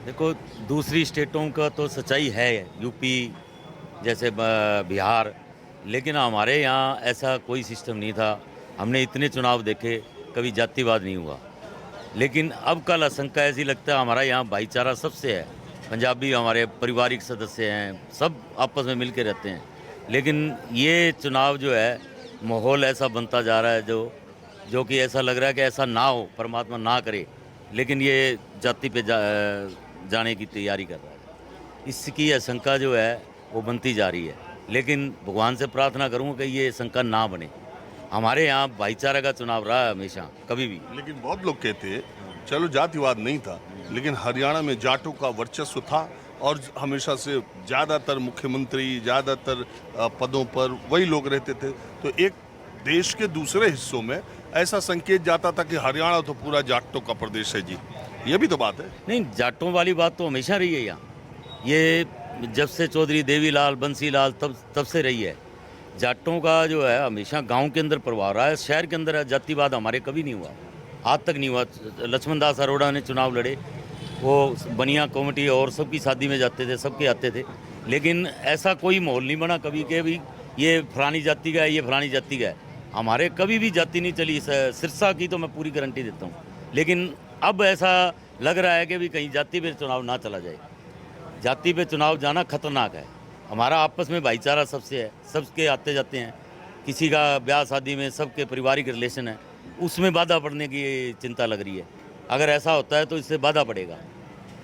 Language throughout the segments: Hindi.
देखो, दूसरी स्टेटों का तो सच्चाई है, यूपी जैसे बिहार, लेकिन हमारे यहाँ ऐसा कोई सिस्टम नहीं था। हमने इतने चुनाव देखे, कभी जातिवाद नहीं हुआ। लेकिन अब कल आशंका ऐसी लगता है, हमारा यहाँ भाईचारा सबसे है। पंजाबी हमारे पारिवारिक सदस्य हैं, सब आपस में मिल के रहते हैं। लेकिन ये चुनाव जो है, माहौल ऐसा बनता जा रहा है जो कि ऐसा लग रहा है कि ऐसा ना हो, परमात्मा ना करे, लेकिन ये जाति पे जाने की तैयारी कर रहा है। इसकी आशंका जो है वो बनती जा रही है। लेकिन भगवान से प्रार्थना करूँगा कि ये आशंका ना बने। हमारे यहाँ भाईचारा का चुनाव रहा है हमेशा, कभी भी। लेकिन बहुत लोग कहते हैं चलो जातिवाद नहीं था, लेकिन हरियाणा में जाटों का वर्चस्व था और हमेशा से ज़्यादातर मुख्यमंत्री, ज़्यादातर पदों पर वही लोग रहते थे। तो एक देश के दूसरे हिस्सों में ऐसा संकेत जाता था कि हरियाणा तो पूरा जाटों का प्रदेश है जी। ये भी तो बात है। नहीं, जाटों वाली बात तो हमेशा रही है यहाँ। ये जब से चौधरी देवीलाल बंसीलाल तब से रही है। जाटों का जो है हमेशा गांव के अंदर प्रभाव रहा है, शहर के अंदर जातिवाद हमारे कभी नहीं हुआ, आज तक नहीं हुआ। लक्ष्मण दास अरोड़ा ने चुनाव लड़े, वो बनिया कमेटी और सबकी शादी में जाते थे, सबके आते थे, लेकिन ऐसा कोई माहौल नहीं बना कभी कि भी ये फलानी जाति का है, ये फलानी जाति का है। हमारे कभी भी जाति नहीं चली। सिरसा की तो मैं पूरी गारंटी देता हूँ। लेकिन अब ऐसा लग रहा है कि भी कहीं जाति पे चुनाव ना चला जाए। जाति पे चुनाव जाना खतरनाक है। हमारा आपस में भाईचारा सबसे है, सबके आते जाते हैं, किसी का ब्याह शादी में सबके पारिवारिक रिलेशन है, उसमें बाधा पड़ने की चिंता लग रही है। अगर ऐसा होता है तो इससे बाधा पड़ेगा।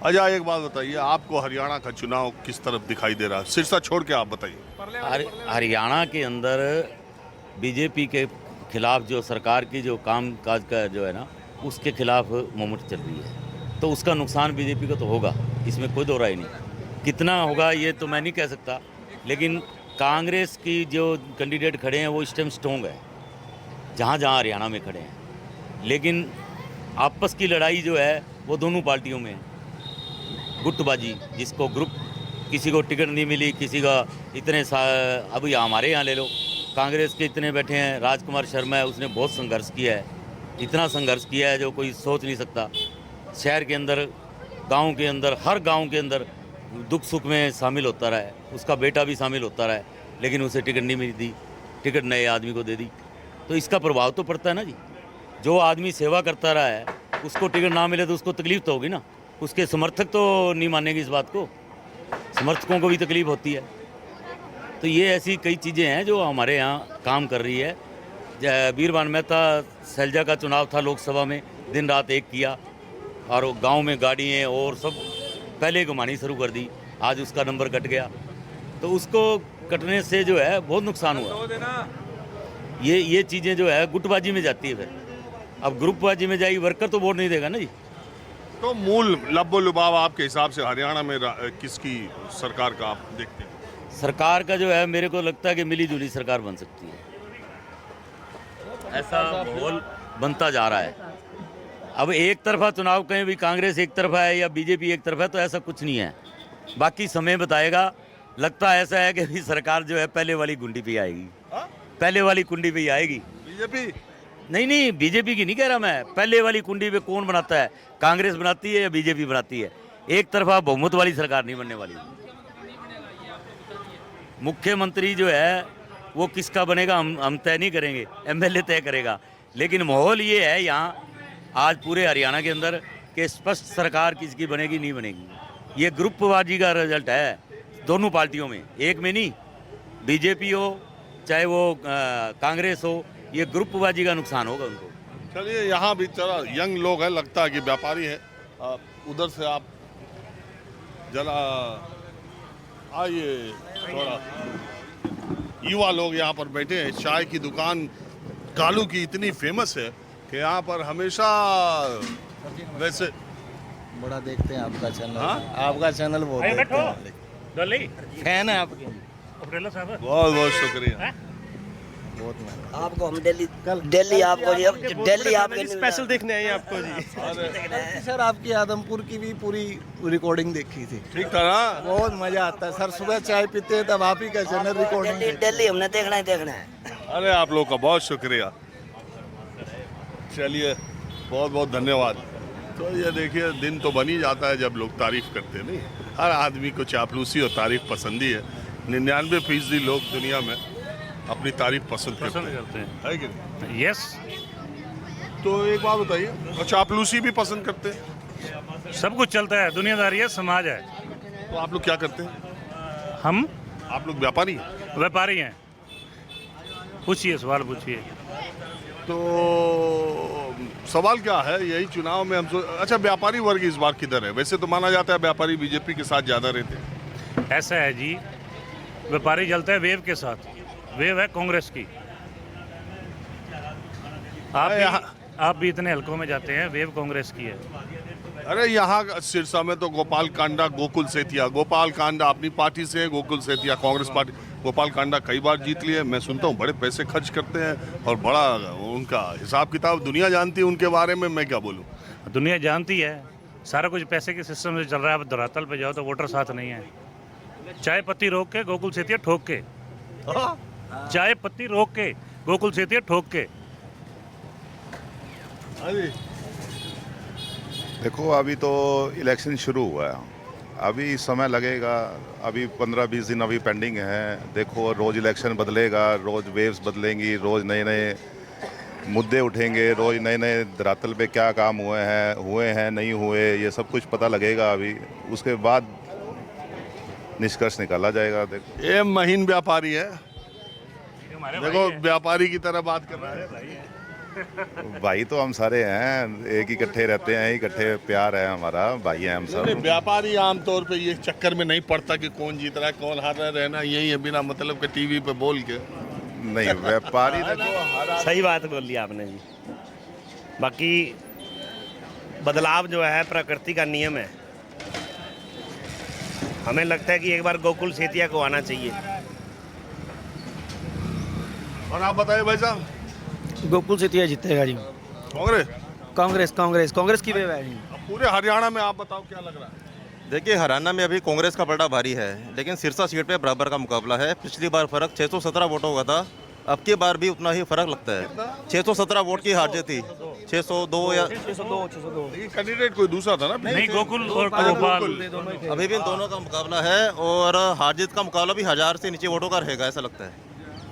अच्छा, एक बात बताइए, आपको हरियाणा का चुनाव किस तरफ दिखाई दे रहा है? सिरसा छोड़ के आप बताइए। हरियाणा के अंदर बीजेपी के खिलाफ जो सरकार की जो काम काज का जो है ना, उसके खिलाफ मूवमेंट चल रही है, तो उसका नुकसान बीजेपी को तो होगा, इसमें कोई दो राय नहीं। कितना होगा ये तो मैं नहीं कह सकता, लेकिन कांग्रेस की जो कैंडिडेट खड़े हैं वो इस टाइम स्ट्रॉन्ग है जहाँ जहाँ हरियाणा में खड़े हैं। लेकिन आपस की लड़ाई जो है वो दोनों पार्टियों में है। गुटबाजी, जिसको ग्रुप, किसी को टिकट नहीं मिली, किसी का अभी हमारे यहाँ ले लो, कांग्रेस के इतने बैठे हैं, राजकुमार शर्मा है, उसने बहुत संघर्ष किया है, इतना संघर्ष किया है जो कोई सोच नहीं सकता। शहर के अंदर, गांव के अंदर, हर गांव के अंदर दुख सुख में शामिल होता रहा है, उसका बेटा भी शामिल होता रहा है, लेकिन उसे टिकट नहीं मिली थी, टिकट नए आदमी को दे दी। तो इसका प्रभाव तो पड़ता है ना जी। जो आदमी सेवा करता रहा है उसको टिकट ना मिले तो उसको तकलीफ तो होगी ना। उसके समर्थक तो नहीं मानेंगे इस बात को, समर्थकों को भी तकलीफ होती है। तो ये ऐसी कई चीज़ें हैं जो हमारे यहाँ काम कर रही है। वीरवान मेहता सैलजा का चुनाव था लोकसभा में, दिन रात एक किया, और गांव में गाड़ियाँ और सब पहले घुमानी शुरू कर दी। आज उसका नंबर कट गया, तो उसको कटने से जो है बहुत नुकसान हुआ। ये चीज़ें जो है गुटबाजी में जाती है। फिर अब ग्रुपबाजी में जाएगी, वर्कर तो वोट नहीं देगा ना जी। तो मूल लब्बो लुभाव आपके हिसाब से हरियाणा में किसकी सरकार का आप देखते हैं? सरकार का जो है, मेरे को लगता है कि मिली जुली सरकार बन सकती है। ऐसा माहौल बनता जा रहा है। अब एक तरफा चुनाव, कहीं भी कांग्रेस एक तरफा है या बीजेपी एक तरफा है, तो ऐसा कुछ नहीं है। बाकी समय बताएगा। लगता ऐसा है कि भी सरकार जो है पहले वाली कुंडी पे आएगी। पहले वाली कुंडी पे ही आएगी बीजेपी। नहीं, बीजेपी की नहीं कह रहा मैं। पहले वाली कुंडी पे कौन बनाता है, कांग्रेस बनाती है या बीजेपी बनाती है? एक तरफा बहुमत वाली सरकार नहीं बनने वाली। मुख्यमंत्री जो है वो किसका बनेगा हम तय नहीं करेंगे, एमएलए तय करेगा। लेकिन माहौल ये है यहाँ आज पूरे हरियाणा के अंदर कि स्पष्ट सरकार किसकी बनेगी, नहीं बनेगी। ये ग्रुपबाजी का रिजल्ट है दोनों पार्टियों में, एक में नहीं। बीजेपी हो चाहे वो कांग्रेस हो, ये ग्रुपबाजी का नुकसान होगा उनको। चलिए, यहाँ भी चला यंग लोग हैं, लगता है कि व्यापारी है। उधर से आप जरा आइए, थोड़ा युवा लोग यहाँ पर बैठे हैं। चाय की दुकान कालू की इतनी फेमस है कि यहाँ पर हमेशा वैसे बड़ा देखते हैं आपका चैनल। हाँ? आपका चैनल बहुत देखते हैं, फैन है आपके। बहुत बहुत शुक्रिया। बहुत मेहनत। आपको हम दिल्ली आपको स्पेशल देखने आए आपको जी। सर आपकी आदमपुर की भी पूरी रिकॉर्डिंग देखी थी, ठीक था ना? बहुत मजा आता है सर। सुबह चाय पीते हैं तब आप ही का चैनल रिकॉर्डिंग। दिल्ली हमने देखना है। अरे आप लोग का बहुत शुक्रिया। चलिए, बहुत बहुत धन्यवाद। तो ये देखिए, दिन तो बन ही जाता है जब लोग तारीफ करते हैं। नहीं, हर आदमी को चापलूसी और तारीफ पसंद ही है। 99% लोग दुनिया में अपनी तारीफ पसंद करते हैं, है कि नहीं? यस, तो एक बात बताइए, और चापलूसी भी पसंद करते हैं? सब कुछ चलता है, दुनियादारी है, समाज है। तो आप लोग क्या करते हैं? हम आप लोग व्यापारी हैं? व्यापारी हैं। पूछिए, सवाल पूछिए। तो सवाल क्या है, यही चुनाव में अच्छा, व्यापारी वर्ग इस बार किधर है? वैसे तो माना जाता है व्यापारी बीजेपी के साथ ज़्यादा रहते हैं। ऐसा है जी, व्यापारी चलता है वेव के साथ। वेव है कांग्रेस की। आप भी इतने हलकों में जाते हैं, वेव कांग्रेस की है। अरे यहाँ सिरसा में तो गोपाल कांडा, गोकुल सेतिया, गोपाल कांडा अपनी पार्टी से है, गोकुल सेतिया कांग्रेस पार्टी। गोपाल कांडा कई बार जीत लिए, मैं सुनता हूँ बड़े पैसे खर्च करते हैं और बड़ा उनका हिसाब किताब दुनिया जानती है उनके बारे में, मैं क्या बोलूँ। दुनिया जानती है, सारा कुछ पैसे के सिस्टम से चल रहा है। अब धरातल पे जाओ तो वोटर साथ नहीं है। चाय पत्ती रोक के गोकुल सेतिया ठोक के, चाय पत्ती रोक के गोकुल सेतिया ठोक के। देखो, अभी तो इलेक्शन शुरू हुआ है, अभी समय लगेगा। अभी 15-20 दिन अभी पेंडिंग है। देखो, रोज़ इलेक्शन बदलेगा, रोज़ वेव्स बदलेंगी, रोज़ नए नए मुद्दे उठेंगे, रोज़ नए नए धरातल पे क्या काम हुए हैं नहीं हुए, ये सब कुछ पता लगेगा। अभी उसके बाद निष्कर्ष निकाला जाएगा। देखो, ये महीन व्यापारी है, देखो व्यापारी की तरह बात कर रहा है। भाई तो हम सारे हैं, एक ही इकट्ठे रहते हैं, इकट्ठे प्यार है हमारा, भाई हैं हम सब। व्यापारी आमतौर पे ये चक्कर में नहीं पड़ता कि कौन जीत रहा है कौन हार रहा है, रहना यही है बिना मतलब के टीवी पे बोल के। नहीं, व्यापारी देखो, सही बात बोल ली आपने जी। बाकी बदलाव जो है प्रकृति का नियम है। हमें लगता है कि एक बार गोकुल सेतिया को आना चाहिए। और आप बताइए भाई साहब? गोकुल सेतिया जीतेगा जी। कांग्रेस? कांग्रेस की वेव है जी। पूरे हरियाणा में आप बताओ क्या लग रहा है? देखिए, हरियाणा में अभी कांग्रेस का पलड़ा भारी है, लेकिन सिरसा सीट पे बराबर का मुकाबला है। पिछली बार फर्क 617 वोटों हुआ था, अब की बार भी उतना ही फर्क लगता है। 617 वोट की हार थी, 602 या 602। लेकिन कैंडिडेट कोई दूसरा था ना? नहीं, गोकुल और गोपाल। अभी भी इन दोनों का मुकाबला है और हार जीत का मुकाबला भी 1000 से नीचे वोटों का रहेगा, ऐसा लगता है।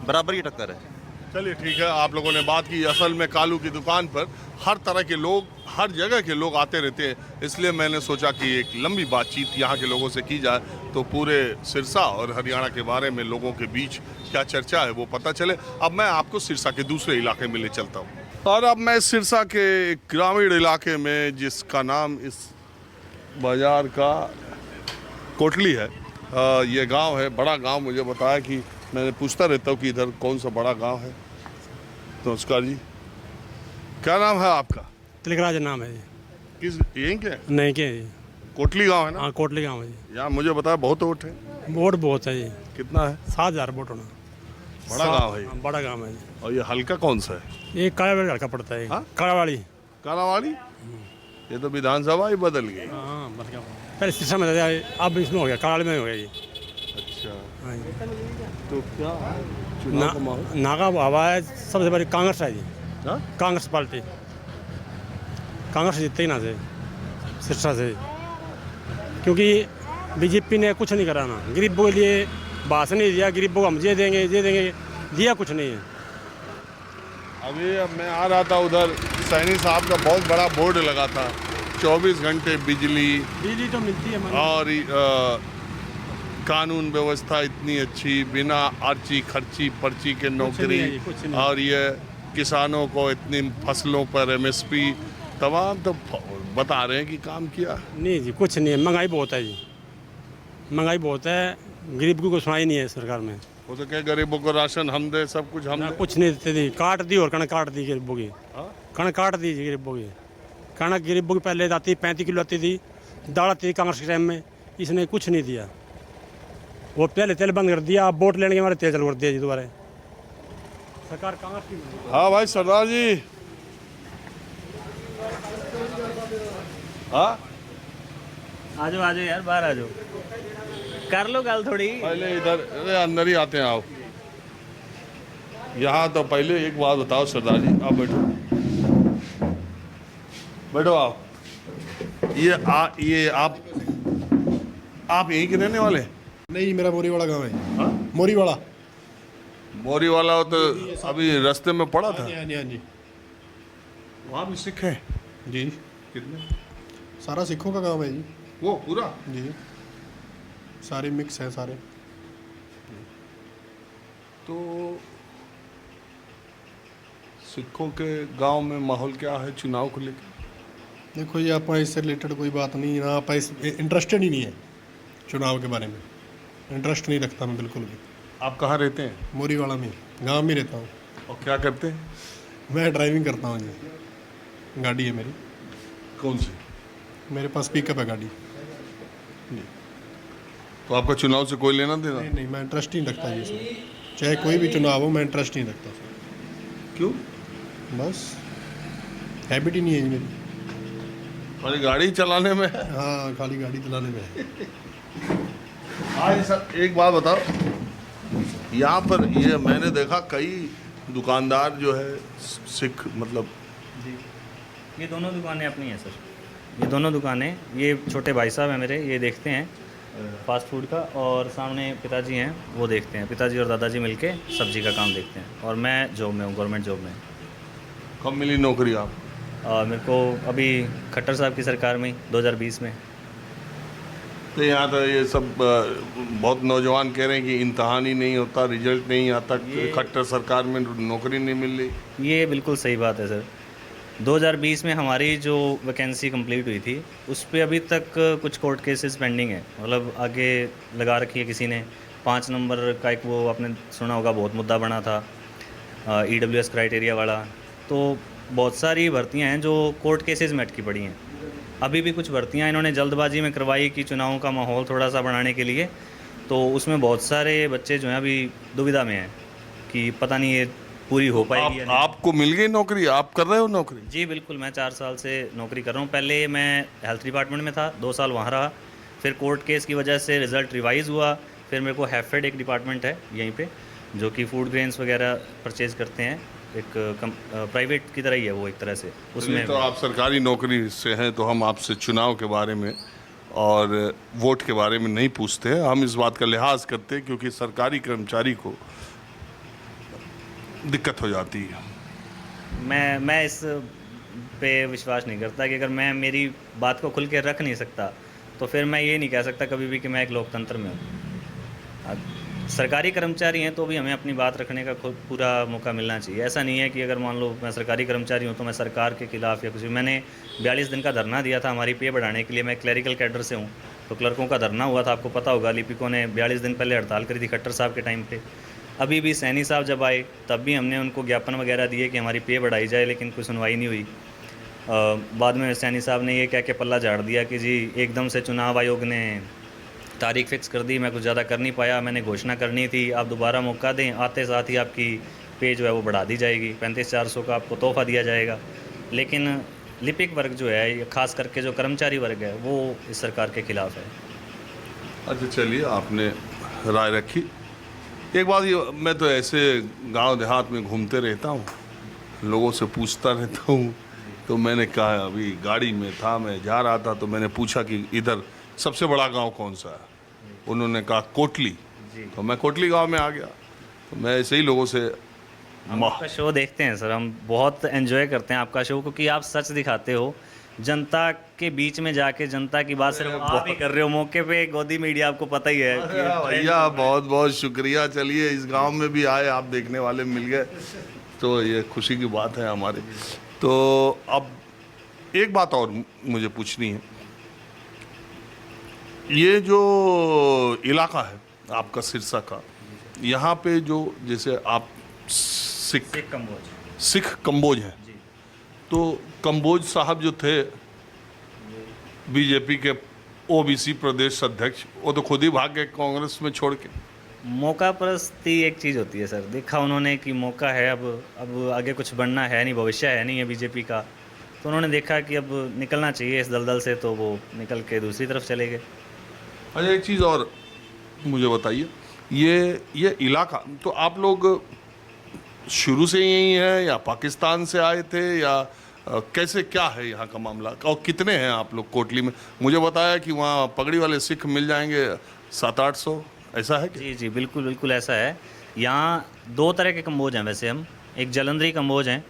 बराबर की टक्कर है। चलिए ठीक है, आप लोगों ने बात की। असल में कालू की दुकान पर हर तरह के लोग, हर जगह के लोग आते रहते हैं, इसलिए मैंने सोचा कि एक लंबी बातचीत यहाँ के लोगों से की जाए तो पूरे सिरसा और हरियाणा के बारे में लोगों के बीच क्या चर्चा है वो पता चले। अब मैं आपको सिरसा के दूसरे इलाके में ले चलता हूँ और अब मैं सिरसा के एक ग्रामीण इलाके में, जिसका नाम इस बाजार का कोटली है। ये गाँव है, बड़ा गाँव। मुझे बताया कि मैंने पूछता रहता हूँ कि इधर कौन सा बड़ा गांव है। नमस्कार जी, क्या नाम है आपका? तिलकराज नाम है जी। किस यहीं के? नहीं के जी, कोटली गांव है ना? हाँ कोटली गाँव है जी। यहाँ मुझे बताया बहुत वोट है। वोट बहुत है जी। कितना है? 7000 वोट होना। बड़ा गांव है ये। हाँ, बड़ा गाँव है जी। और ये हल्का कौन सा है? ये कालावाड़ी हल्का पड़ता है। हाँ? कालावाड़ी। कालावाड़ी? ये तो विधानसभा ही बदल गई। हाँ, पहले सिरसा में था, अब इसमें हो गया, कालावाड़ी में हो गया जी। अच्छा, हाँ जी। तो क्या चुनाव का माहौल? नागा हवा है, सबसे बड़ी कांग्रेस है जी। हाँ? कांग्रेस पार्टी, कांग्रेस जीतते ही ना से सिरसा से, क्योंकि बीजेपी ने कुछ नहीं करा ना, गरीबों के लिए भाषण नहीं दिया। गरीबों को हम ये देंगे दिया कुछ नहीं है। अभी अब मैं आ रहा था उधर, सैनी साहब का बहुत बड़ा बोर्ड लगा था, 24 घंटे बिजली तो मिलती है और कानून व्यवस्था इतनी अच्छी, बिना अर्ची खर्ची पर्ची के नौकरी, और ये किसानों को इतनी फसलों पर MSP तमाम, तो बता रहे हैं कि काम किया। नहीं जी, कुछ नहीं है। महंगाई बहुत है जी, महंगाई बहुत है। गरीब को सुनाई नहीं है सरकार में। वो तो क्या, गरीबों को राशन हम दे, सब कुछ हम ना दे। कुछ नहीं देते थी, काट दी और कणक काट दी गरीबों की। कणक काट दी जी गरीबों की। कणक गरीबों की पहले आती 35 किलो आती थी, दाल आती थी कांग्रेस के टाइम में। इसने कुछ नहीं दिया। वो पहले तेल बंद कर दिया, अब वोट लेने के हमारे तेल चालू कर दिया जी दोबारा सरकार कांग्रेस की। हाँ भाई सरदार जी, हाँ आ जाओ यार, बाहर आ जाओ, कर लो गल थोड़ी। पहले इधर, अरे अंदर ही आते हैं आओ। यहाँ तो पहले एक बात बताओ सरदार जी, आप बैठो बैठो आओ। ये आप यहीं के रहने वाले हैं? नहीं, मेरा मोरी वाला गाँव है। मोरी वाला। मोरी वाला हो तो अभी रास्ते में पड़ा था। हाँ जी, हाँ जी। वहाँ भी सिख हैं जी, कितने? सारा सिखों का गाँव है जी। वो पूरा? जी, सारे मिक्स हैं सारे। तो सिखों के गांव में माहौल क्या है चुनाव को लेकर? देखो ये आप इससे रिलेटेड कोई बात नहीं ना, आप इस इंटरेस्टेड ही नहीं है चुनाव के बारे में। इंटरेस्ट नहीं रखता मैं बिल्कुल भी। आप कहाँ रहते हैं? मोरी वाला में, गाँव में रहता हूँ। और क्या करते हैं? मैं ड्राइविंग करता हूँ जी, गाड़ी है मेरी। कौन सी? मेरे पास पिकअप है गाड़ी। तो आपका चुनाव से कोई लेना देना? नहीं, मैं इंटरेस्ट ही नहीं रखता जी इसमें। चाहे कोई भी चुनाव हो, मैं इंटरेस्ट नहीं रखता उसमें। क्यों? बस हैबिट ही नहीं है जी मेरी। खाली गाड़ी चलाने में? हाँ, खाली गाड़ी चलाने में है। हाँ सर, एक बात बताओ, यहाँ पर ये मैंने देखा कई दुकानदार जो है सिख मतलब। जी, ये दोनों दुकानें अपनी हैं सर। ये दोनों दुकानें, ये छोटे भाई साहब हैं मेरे, ये देखते हैं फास्ट फूड का, और सामने पिताजी हैं वो देखते हैं। पिताजी और दादाजी मिलके सब्जी का काम देखते हैं, और मैं जॉब में हूँ, गवर्नमेंट जॉब में। कब मिली नौकरी आप? मेरे को अभी खट्टर साहब की सरकार में 2020 में। तो यहाँ तो ये सब बहुत नौजवान कह रहे हैं कि इम्तहान ही नहीं होता, रिजल्ट नहीं आता, खट्टर सरकार में नौकरी नहीं मिल रही। ये बिल्कुल सही बात है सर। 2020 में हमारी जो वैकेंसी कंप्लीट हुई थी उस पे अभी तक कुछ कोर्ट केसेस पेंडिंग है, मतलब आगे लगा रखी है किसी ने। 5 नंबर का एक वो आपने सुना होगा, बहुत मुद्दा बना था, EWS क्राइटेरिया वाला। तो बहुत सारी भर्तियां हैं जो कोर्ट केसेस में अटकी पड़ी हैं। अभी भी कुछ भर्तियां इन्होंने जल्दबाजी में करवाई कि चुनावों का माहौल थोड़ा सा बढ़ाने के लिए, तो उसमें बहुत सारे बच्चे जो हैं अभी दुविधा में हैं कि पता नहीं ये पूरी हो पाएगी या नहीं। आपको मिल गई नौकरी? आप कर रहे हो नौकरी? जी बिल्कुल, मैं 4 साल से नौकरी कर रहा हूँ। पहले मैं हेल्थ डिपार्टमेंट में था, 2 साल वहाँ रहा, फिर कोर्ट केस की वजह से रिज़ल्ट रिवाइज़ हुआ, फिर मेरे को हैफेड एक डिपार्टमेंट है यहीं पे जो कि फूड ग्रेन्स वगैरह परचेज़ करते हैं, एक प्राइवेट की तरह ही है वो एक तरह से। उसमें तो आप सरकारी नौकरी से हैं, तो हम आपसे चुनाव के बारे में और वोट के बारे में नहीं पूछते हैं। हम इस बात का लिहाज करते हैं क्योंकि सरकारी कर्मचारी को दिक्कत हो जाती है। मैं इस पे विश्वास नहीं करता कि अगर मैं मेरी बात को खुल के रख नहीं सकता तो फिर मैं ये नहीं कह सकता कभी भी कि मैं एक लोकतंत्र में हूँ। सरकारी कर्मचारी हैं तो भी हमें अपनी बात रखने का खुद पूरा मौका मिलना चाहिए। ऐसा नहीं है कि अगर मान लो मैं सरकारी कर्मचारी हूँ तो मैं सरकार के खिलाफ या कुछ भी। मैंने 42 दिन का धरना दिया था हमारी पे बढ़ाने के लिए। मैं क्लरिकल कैडर से हूँ, तो क्लर्कों का धरना हुआ था, आपको पता होगा। लिपिकों ने 42 दिन पहले हड़ताल करी थी खट्टर साहब के टाइम पे। अभी भी सैनी साहब जब आए तब भी हमने उनको ज्ञापन वगैरह दिए कि हमारी पे बढ़ाई जाए, लेकिन कोई सुनवाई नहीं हुई। बाद में सैनी साहब ने ये कह के पल्ला झाड़ दिया कि जी एकदम से चुनाव आयोग ने तारीख फिक्स कर दी, मैं कुछ ज़्यादा कर नहीं पाया, मैंने घोषणा करनी थी, आप दोबारा मौका दें, आते साथ ही आपकी पे जो है वो बढ़ा दी जाएगी, 35,400 का आपको तोहफा दिया जाएगा। लेकिन लिपिक वर्ग जो है, खास करके जो कर्मचारी वर्ग है, वो इस सरकार के खिलाफ है। अच्छा चलिए, आपने राय रखी। एक बात ये, मैं तो ऐसे गांव देहात में घूमते रहता हूँ, लोगों से पूछता रहता हूँ, तो मैंने कहा अभी गाड़ी में था, मैं जा रहा था, तो मैंने पूछा कि इधर सबसे बड़ा गांव कौन सा है? उन्होंने कहा कोटली। तो मैं कोटली गांव में आ गया। तो मैं ऐसे ही लोगों से आपका शो देखते हैं सर, हम बहुत एंजॉय करते हैं आपका शो, क्योंकि आप सच दिखाते हो। जनता के बीच में जाके जनता की बात सिर्फ आप ही कर रहे हो। मौके पे गोदी मीडिया, आपको पता ही है। भैया बहुत बहुत शुक्रिया। चलिए, इस गांव में भी आए, आप देखने वाले मिल गए, तो ये खुशी की बात है हमारी। तो अब एक बात और मुझे पूछनी है, ये जो इलाका है आपका सिरसा का, यहाँ पे जो जैसे आप सिख कंबोज हैं, तो कंबोज साहब जो थे बीजेपी के ओबीसी प्रदेश अध्यक्ष, वो तो खुद ही भाग गए कांग्रेस में छोड़ के। मौका परस्ती एक चीज़ होती है सर। देखा उन्होंने कि मौका है, अब आगे कुछ बनना है नहीं, भविष्य है नहीं है बीजेपी का, तो उन्होंने देखा कि अब निकलना चाहिए इस दलदल से, तो वो निकल के दूसरी तरफ चले गए। अच्छा, एक चीज़ और मुझे बताइए, ये इलाका तो आप लोग शुरू से यही हैं या पाकिस्तान से आए थे या कैसे क्या है यहाँ का मामला और कितने हैं आप लोग कोटली में? मुझे बताया कि वहाँ पगड़ी वाले सिख मिल जाएंगे 700-800, ऐसा है क्या? जी जी बिल्कुल बिल्कुल ऐसा है। यहाँ दो तरह के कम्बोज हैं वैसे हम। एक जलंधरी कम्बोज हैं,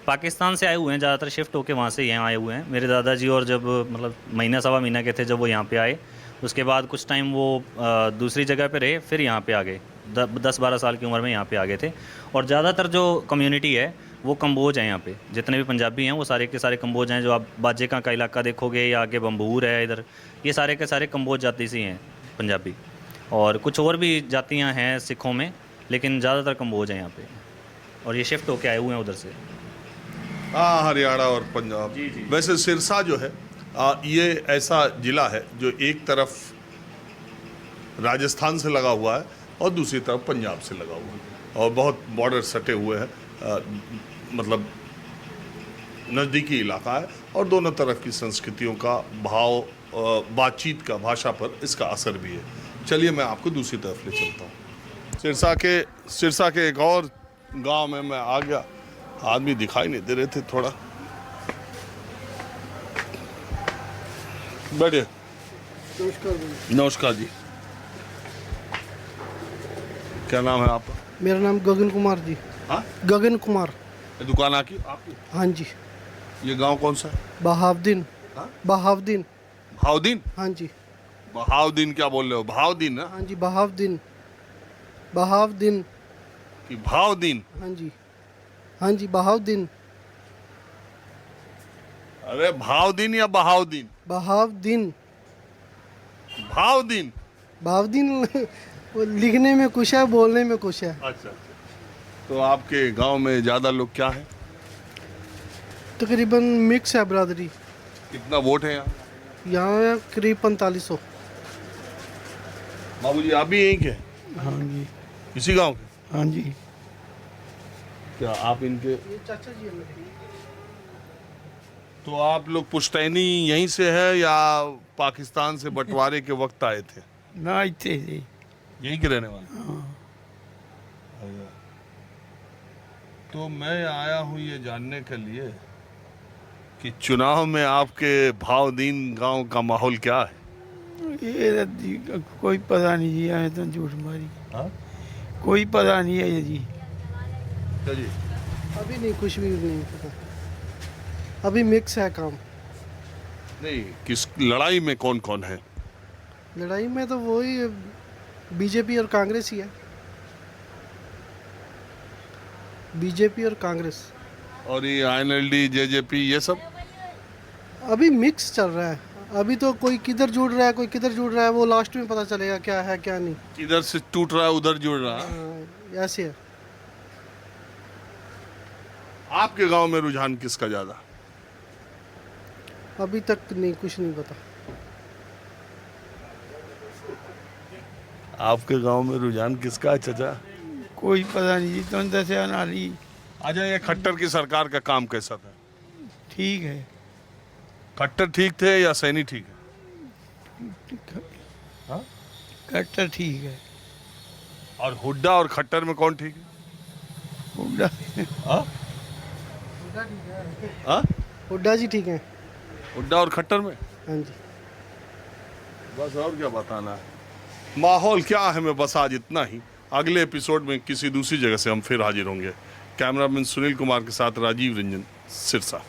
पाकिस्तान से आए हुए हैं, ज़्यादातर शिफ्ट होके वहाँ से यहाँ आए हुए हैं। मेरे दादाजी और जब मतलब महीना सवा महीना के थे जब वो यहाँ पे आए, उसके बाद कुछ टाइम वो दूसरी जगह पे रहे, फिर यहाँ पे आ गए। 10-12 साल की उम्र में यहाँ पे आ गए थे। और ज़्यादातर जो कम्युनिटी है वो कम्बोज है यहाँ पे। जितने भी पंजाबी हैं वो सारे के सारे कम्बोज हैं। जो आप बाजेका का इलाका देखोगे या आगे बम्बूर है इधर, ये सारे के सारे कम्बोज जाति से हैं पंजाबी। और कुछ और भी जातियाँ हैं सिखों में, लेकिन ज़्यादातर कम्बोज हैं यहाँ पे। और ये शिफ्ट होके आए हुए हैं उधर से। हाँ, हरियाणा और पंजाब। वैसे सिरसा जो है ये ऐसा जिला है जो एक तरफ राजस्थान से लगा हुआ है और दूसरी तरफ पंजाब से लगा हुआ है और बहुत बॉर्डर सटे हुए हैं, मतलब नज़दीकी इलाका है और दोनों तरफ की संस्कृतियों का भाव, बातचीत का, भाषा पर इसका असर भी है। चलिए मैं आपको दूसरी तरफ ले चलता हूँ। सिरसा के एक और गांव में मैं आ गया। आदमी दिखाई नहीं दे रहे थे, थोड़ा बैठिए। नमस्कार जी, क्या नाम है आपका? मेरा नाम गगन कुमार जी। हाँ, गगन कुमार। दुकान आपकी? हाँ जी। ये गांव कौन सा है? बहावदीन। हाँ? बहावदीन। भावदीन? हाँ जी। बहावदीन क्या बोल रहे हो? भावदीन ना? हाँ जी, बहावदीन। बहावदीन कि भावदीन? हाँ जी, हाँ जी, बहावदीन। अरे भावदीन या बहावदीन? बहावदीन। भावदीन? बहावदीन वो लिखने में कुछ है, बोलने में कुछ है। अच्छा, तो आपके गांव में ज़्यादा लोग क्या है? तकरीबन मिक्स है बरादरी। कितना वोट है यहाँ? यहाँ करीब 4500। बाबूजी आप भी यहीं के? हाँ जी। इसी गांव के? हाँ जी। क्या आप इनके? ये चाचा जी है मेरे। तो आप लोग पुश्तैनी यहीं से है या पाकिस्तान से बंटवारे के वक्त आए थे? ना इतने यहीं के रहने वाले? अच्छा। तो मैं आया हूँ ये जानने के लिए कि चुनाव में आपके भावदीन गांव का माहौल क्या है? ये कोई पता नहीं जी, आए तो झूठ मारी। हाँ? कोई पता नहीं है ये जी। क्या जी? अभी नहीं, कुछ भी नहीं पता। अभी मिक्स है काम। नहीं, किस लड़ाई में कौन कौन है? लड़ाई में तो वही बीजेपी और कांग्रेस ही है। बीजेपी और कांग्रेस। और ये INLD, JJP ये सब? अभी मिक्स चल रहा है। अभी तो कोई किधर जुड़ रहा है, कोई किधर जुड़ रहा है, वो लास्ट में पता चलेगा क्या है क्या नहीं। इधर से टूट रहा है उधर जुड़ रहा है। हाँ, ऐसे है। आपके गांव में रुझान किसका ज्यादा? अभी तक नहीं, कुछ नहीं पता। आपके गांव में रुझान किसका है चाचा? कोई पता नहीं जी, तुम जैसे अनाली। अच्छा, ये खट्टर की सरकार का काम कैसा था? ठीक है। खट्टर ठीक थे या सैनी ठीक है? हाँ? खट्टर ठीक है। और हुड्डा और खट्टर में कौन ठीक है? हुड्डा। हाँ? हाँ? हुड्डा जी ठीक है। हुड्डा और खट्टर में? हाँ जी। बस और क्या बताना है। माहौल क्या है मैं बस आज इतना ही। अगले एपिसोड में किसी दूसरी जगह से हम फिर हाजिर होंगे। कैमरामैन सुनील कुमार के साथ राजीव रंजन, सिरसा।